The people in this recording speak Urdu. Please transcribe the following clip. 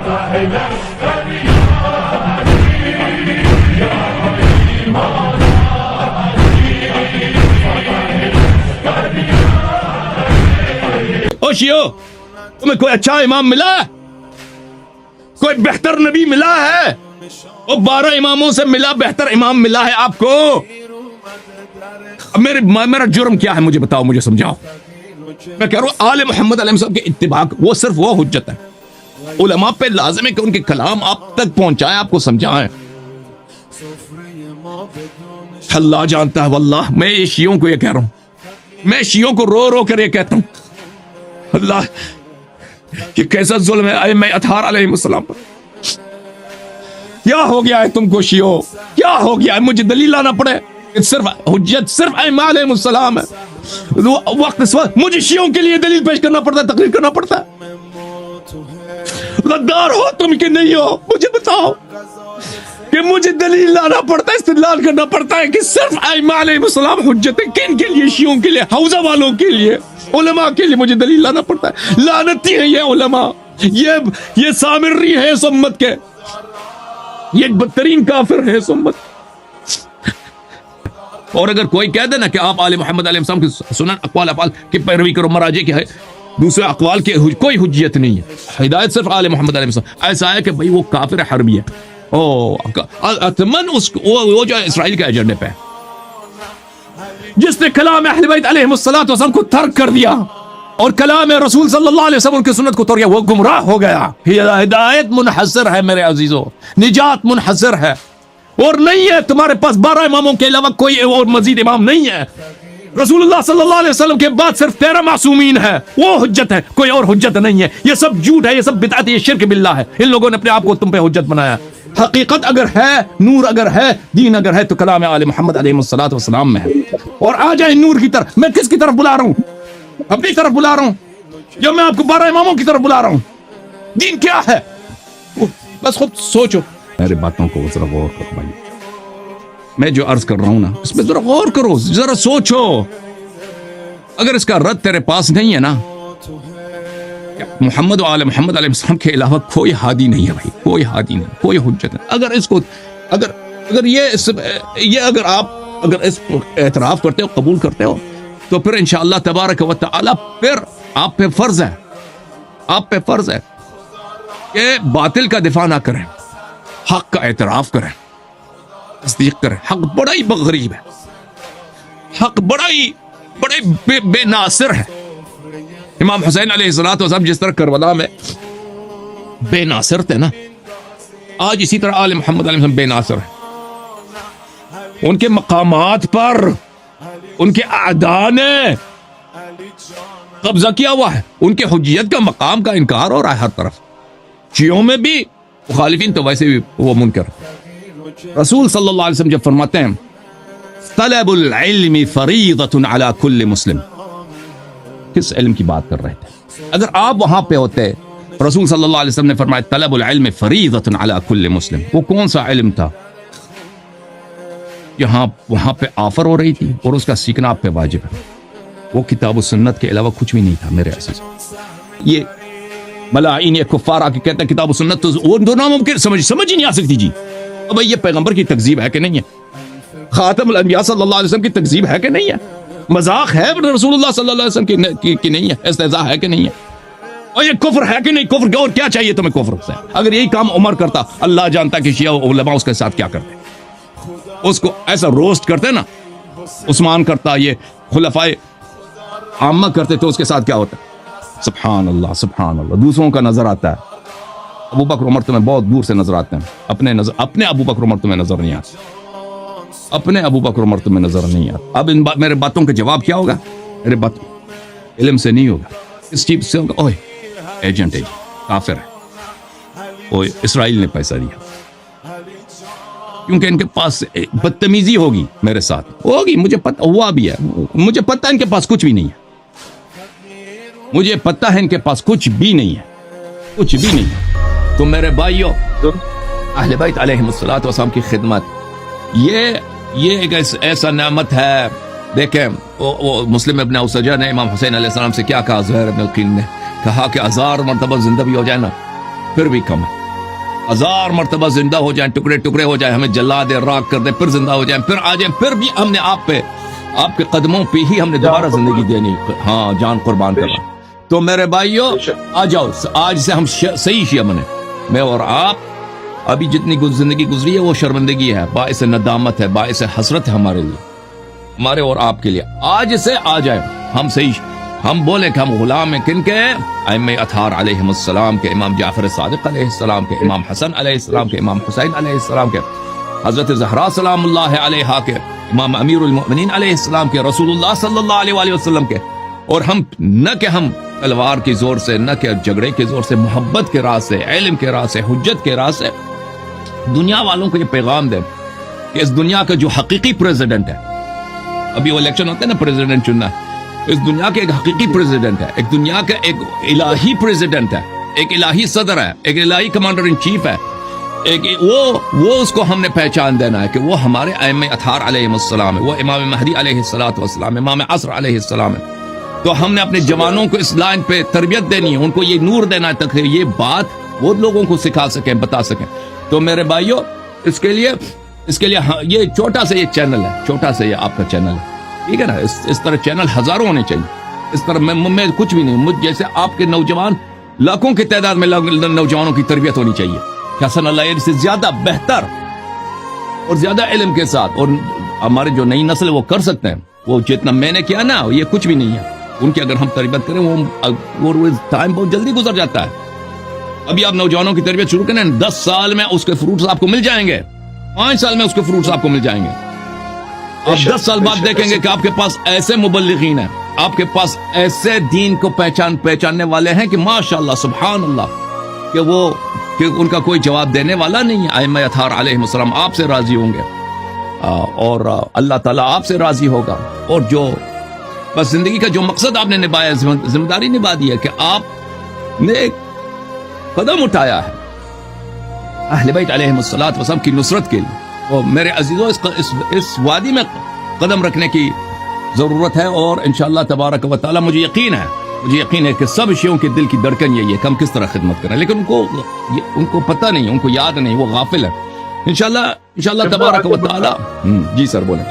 او شیعو، تمہیں کوئی اچھا امام ملا ہے؟ کوئی بہتر نبی ملا ہے؟ وہ 12 اماموں سے ملا بہتر امام ملا ہے آپ کو؟ میرا جرم کیا ہے مجھے بتاؤ، مجھے سمجھاؤ. میں کہہ رہا ہوں آل محمد علیہ السلام کے اتباع وہ صرف وہ حجت ہے. علماء پہ لازم ہے کہ ان کے کلام آپ تک پہنچائیں، آپ کو سمجھائیں. اللہ جانتا ہے واللہ میں یہ شیعوں کو یہ کہہ رہا ہوں، میں شیعوں کو رو رو کر یہ کہتا ہوں، اللہ یہ کیسا ظلم ہے ائمہ اطہار علیہ السلام پر. کیا ہو گیا ہے تم کو شیعوں؟ کیا ہو گیا ہے؟ مجھے دلیل لانا پڑے؟ صرف حجت صرف ائمہ علیہ السلام ہے. وقت اس وقت مجھے شیعوں کے لیے دلیل پیش کرنا پڑتا ہے، تقریر کرنا پڑتا ہے. غدار ہو تم کہ نہیں ہو؟ مجھے بتاؤ کہ مجھے دلیل لانا پڑتا ہے، استدلال کرنا پڑتا ہے کہ صرف ائمہ علیہ السلام حجت ہے. کن کے لیے؟ شیعوں کے لیے، حوزہ والوں کے لیے، علماء کے لیے مجھے دلیل لانا پڑتا ہے. لعنتی ہیں یہ علماء، یہ سامری ہے اس امت کے، یہ ایک بدترین کافر ہے اس امت. اور اگر کوئی کہہ دے نا کہ آپ آل محمد علیہ السلام کی سنن اقوال افعال کی پیروی کرو، مراجع کی ہے، دوسرے اقوال کی کوئی حجیت نہیں ہے، ہدایت صرف آل محمد علیہ السلام. ایسا ہے کہ بھئی وہ کافر حربی ہے، اتمن وہ جو اسرائیل کے ایجنڈے پہ جس نے کلام اہل بیت علیہ السلام کو ترک کر دیا اور کلام رسول صلی اللہ علیہ وسلم کی سنت کو توڑ دیا، وہ گمراہ ہو گیا. ہدایت منحصر ہے میرے عزیزو، نجات منحصر ہے. اور نہیں ہے تمہارے پاس 12 اماموں کے علاوہ کوئی اور مزید امام نہیں ہے. رسول اللہ صلی اللہ علیہ وسلم کے بعد صرف 13 معصومین ہے، وہ حجت ہے، کوئی اور حجت نہیں ہے. یہ سب جھوٹ ہے، یہ سب بدعت ہے، یہ شرک باللہ ہے. ان لوگوں نے اپنے آپ کو تم پہ حجت بنایا. حقیقت اگر ہے، نور اگر ہے، دین اگر ہے تو کلام آل محمد علیہ السلام میں ہے. اور آ جائیں نور کی طرف. میں کس کی طرف بلا رہا ہوں؟ اپنی طرف بلا رہا ہوں. جب میں آپ کو 12 اماموں کی طرف بلا رہا ہوں. دین کیا ہے؟ بس خود سوچو. میری باتوں کو ذرا غور کرو بھائی، میں جو عرض کر رہا ہوں نا اس میں ذرا غور کرو، ذرا سوچو. اگر اس کا رد تیرے پاس نہیں ہے نا، محمد و آل محمد علیہ السلام کے علاوہ کوئی ہادی نہیں ہے بھائی، کوئی ہادی نہیں، کوئی حجت نہیں. اگر اس کو اگر یہ اگر اس اعتراف کرتے ہو، قبول کرتے ہو، تو پھر انشاءاللہ تبارک و تعالی پھر آپ پہ فرض ہے کہ باطل کا دفاع نہ کریں، حق کا اعتراف کریں، تصدیق کریں. حق بڑا ہی غریب ہے، حق بڑے بے ناصر ہے. امام حسین علیہ السلام جس طرح کربلا میں بے ناصر تھے نا، آج اسی طرح آل محمد علیہ السلام بے ناصر ہے. ان کے مقامات پر ان کے اعداء نے قبضہ کیا ہوا ہے. ان کے حجیت کا مقام کا انکار ہو رہا ہے ہر طرف. شیعوں میں بھی مخالفین تو ویسے بھی وہ منکر. رسول صلی اللہ علیہ وسلم جب فرماتے ہیں طلب العلم فریضۃ علی کل مسلم، کس علم کی بات کر رہے تھے؟ اگر آپ وہاں پہ ہوتے، رسول صلی اللہ علیہ وسلم نے فرمایا طلب العلم فریضۃ علی کل مسلم، وہ کون سا علم تھا؟ وہاں پہ آفر ہو رہی تھی اور اس کا سیکھنا آپ پہ واجب ہے. وہ کتاب و سنت کے علاوہ کچھ بھی نہیں تھا میرے عزیز. یہ ملائین کفار آ کے کہتے ہیں کتاب و سنت تو وہ دو ناممکن، سمجھ ہی نہیں آ سکتی. جی اب یہ پیغمبر کی تکذیب ہے کہ نہیں ہے؟ خاتم الانبیاء صلی اللہ علیہ وسلم کی تکذیب ہے کہ نہیں ہے؟ مذاق ہے رسول اللہ صلی اللہ علیہ وسلم کی نہیں ہے؟ استہزاء ہے کہ نہیں ہے؟ اور یہ کفر ہے کہ نہیں؟ کفر اور کیا چاہیے تمہیں کفر سے؟ اگر یہی کام عمر کرتا، اللہ جانتا کہ شیعہ علماء اس کے ساتھ کیا کرتے، اس کو ایسا روسٹ کرتے نا. عثمان کرتا، یہ خلفائے عامہ کرتے تو اس کے ساتھ کیا ہوتا؟ سبحان اللہ سبحان اللہ. دوسروں کا نظر آتا ہے. ابو بکر عمر تمہیں بہت دور سے نظر آتے ہیں، اپنے ابو بکر عمر تمہیں نظر نہیں آتے، اپنے ابو بکر عمر تمہیں نظر نہیں آتے. اب میرے باتوں کا جواب کیا ہوگا؟ میرے بات علم سے نہیں ہوگا، اس چیز سے ہوگا اوہ ایجنٹ ہے، کافر ہے، اوہ اسرائیل نے پیسہ دیا. کیونکہ ان کے پاس بدتمیزی ہوگی میرے ساتھ، ہوگی، مجھے پتہ ہوا بھی ہے، مجھے پتہ ان کے پاس کچھ بھی نہیں ہے، مجھے پتہ ہے ان کے پاس کچھ بھی نہیں ہے، کچھ بھی نہیں ہے. تو میرے بھائیوں، اہل بیت علیہ السلام کی خدمت یہ ایک ایسا نعمت ہے. دیکھیں وہ مسلم ابن اوسجہ نے امام حسین علیہ السلام سے کیا کہا؟ زہیر ابن القین نے کہا کہ 1000 مرتبہ زندہ بھی ہو جائے نا پھر بھی کم ہے. 1000 مرتبہ زندہ ہو جائیں، ٹکڑے ٹکڑے ہو جائیں، ہمیں جلا دے، راک کر دے، پھر زندہ ہو جائیں، پھر آ جائیں، پھر بھی ہم نے آپ پہ، آپ کے قدموں پہ ہی ہم نے دوبارہ زندگی دینی، ہاں جان قربان کرنا. تو میرے بھائیو آ جاؤ، آج سے ہم صحیح شیعہ بنے. میں اور آپ ابھی جتنی زندگی گزری ہے وہ شرمندگی ہے، باعث ندامت ہے، باعث حسرت ہے ہمارے لیے، ہمارے اور آپ کے لیے. آج سے آ جائیں ہم صحیح، ہم بولیں کہ ہم غلام ہیں کن کے؟ ائمہ اطہار علیہم السلام کے، امام جعفر صادق علیہ السلام کے، امام حسن علیہ السلام کے، امام حسین علیہ السلام کے، حضرت زہرا سلام اللہ علیہا کے، امام امیر المؤمنین علیہ السلام کے، رسول اللہ صلی اللہ علیہ وآلہ وسلم کے. اور ہم نہ کہ ہم تلوار کے زور سے، نہ کہ جھگڑے کے زور سے، محبت کے راہ سے، علم کے راہ سے، حجت کے راہ سے دنیا والوں کو یہ پیغام دیں کہ اس دنیا کا جو حقیقی پریزیڈنٹ ہے، ابھی وہ الیکشن ہوتا ہے نا پریزیڈنٹ چننا، اس دنیا کے ایک حقیقی پریزیڈنٹ ہے، ایک دنیا کا ایک الہی پریزیڈنٹ ہے، ایک الہی صدر ہے، ایک الہی کمانڈر ان چیف ہے، ایک وہ اس کو ہم نے پہچان دینا ہے کہ وہ ہمارے ائمہ اطہار علیہ السلام ہے، وہ امام مہدی علیہ السلام، امام عصر علیہ السلام ہے. تو ہم نے اپنے جوانوں کو اس لائن پہ تربیت دینی ہے، ان کو یہ نور دینا ہے تک یہ بات وہ لوگوں کو سکھا سکیں، بتا سکیں. تو میرے بھائیوں اس کے لیے یہ چھوٹا سا یہ چینل ہے، چھوٹا سا یہ آپ کا چینل ہے، ٹھیک ہے نا. اس طرح چینل ہزاروں ہونے چاہیے. اس طرح میں کچھ بھی نہیں، مجھ جیسے آپ کے نوجوان لاکھوں کی تعداد میں نوجوانوں کی تربیت ہونی چاہیے حسن اللہ سے زیادہ بہتر اور زیادہ علم کے ساتھ. اور ہمارے جو نئی نسل وہ کر سکتے ہیں، وہ جتنا میں نے کیا نا یہ کچھ بھی نہیں ہے. ان کی اگر ہم تربیت کریں وہ ٹائم بہت جلدی گزر جاتا ہے. ابھی آپ نوجوانوں کی تربیت شروع کریں، 10 سال میں اس کے فروٹس آپ کو مل جائیں گے، 5 سال میں اس کے فروٹس آپ کو مل جائیں گے. آپ 10 سال بعد دیکھیں گے کہ آپ کے پاس ایسے مبلغین ہیں، آپ کے پاس ایسے دین کو پہچاننے والے ہیں کہ ماشاءاللہ سبحان اللہ، کہ ان کا کوئی جواب دینے والا نہیں ہے. ائمہ اطہار علیہ السلام آپ سے راضی ہوں گے اور اللہ تعالیٰ آپ سے راضی ہوگا. اور جو بس زندگی کا جو مقصد آپ نے نبھایا، ذمہ داری نبھا دی ہے کہ آپ نے ایک قدم اٹھایا ہے اہل بیت علیہم السلام کی نصرت کے لیے. اور میرے عزیزوں اس وادی میں قدم رکھنے کی ضرورت ہے. اور انشاءاللہ تبارک و تعالی مجھے یقین ہے کہ سب شیعوں کے دل کی دھڑکن یہی ہے کہ ہم کس طرح خدمت کریں، لیکن ان کو پتہ نہیں، ان کو یاد نہیں، وہ غافل ہے. انشاءاللہ تبارک و تعالی. جی سر بولیں.